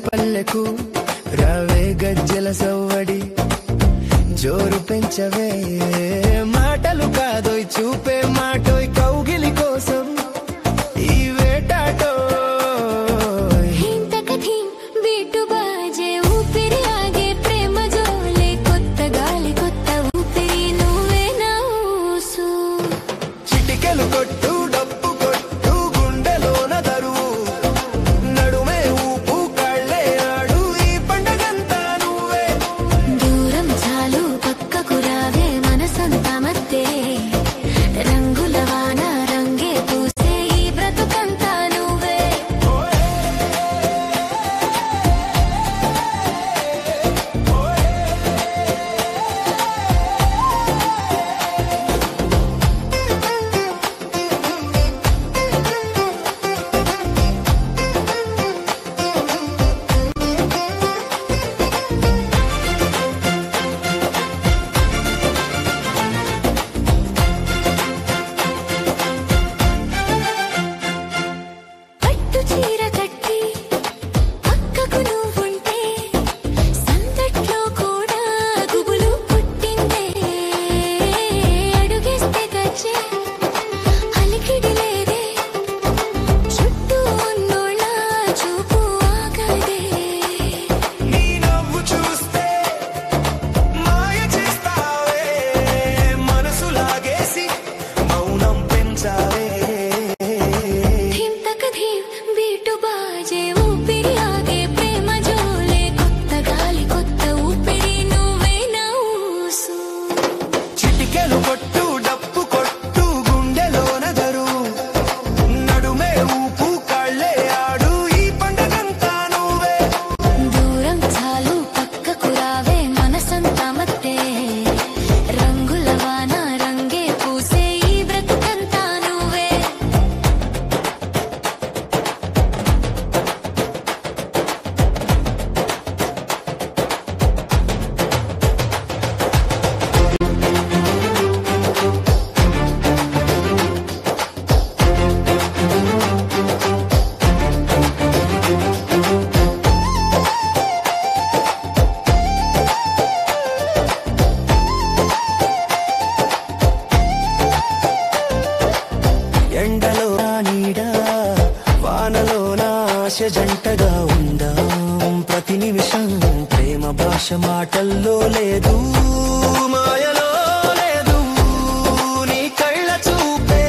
పల్లెకు రావే గజ్జల సవ్వడి జోరు పెంచవే మాటలు కాదోయ్ చూపే మాటోయ్ కౌగిలి కోసం ఈ వేటాటో చిటికెలు కొట్టు డప్పు కొట్టు గుండెలోన దరువు నడుమే ఊపు కాళ్ళే ఆడు ఈ పండగంతా నువ్వే దూరం చాలు పక్కకు రావే మనసంతా మత్తే రంగుల వాన రంగే పూసే ఈ బ్రతుకంతా నువ్వే పట్టు చీర కట్టి పక్కకు నువ్వుంటే సందట్లో కూడా గుబులు పుట్టిందే అడుగేస్తే గచ్చే అలికిడి లేదే చుట్టూ ఉన్నోళ్ళ చూపు ఆగదే నీ నవ్వు చూస్తే మాయ చేస్తావే మనసు లాగేసి మౌనం పెంచావే ధీమ్ తక ధీమ్ బీటు బాజే ఊపిరి ఆగే ప్రేమ జోలే కొత్త గాలి కొత్త ఊపిరి నువ్వే నా ఊసు చిటికెలు కొట్టు డప్పు కొట్టు గుండెలోన దరువు నడుమే ఊపు కాళ్ళే ఆడు ఈ పండగంతా నువ్వే దూరం చాలు పక్కకు రావే మనసంతా మత్తే రంగుల వాన రంగే పూసే ఈ బ్రతుకంతా నువ్వే ఎండలో నా నీడ వానలో నా ఆశ జంటగా ఉందాం ప్రతి నిమిషం ప్రేమ భాష మాటల్లో లేదు మాయలో లేదు నీ కళ్ళ చూపే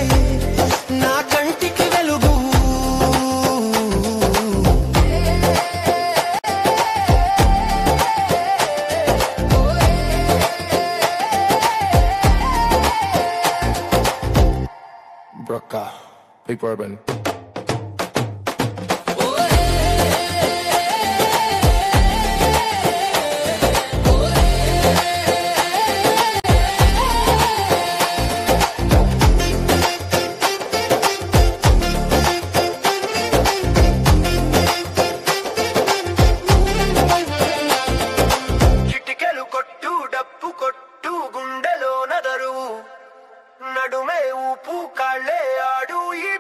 నా కంటికి వెలుగు Brocka, Big Bourbon. చిటికెలు కొట్టు డప్పు కొట్టు గుండెలోన దరువు నడుమే ఊపు కాళ్ళే ఆడు ఈ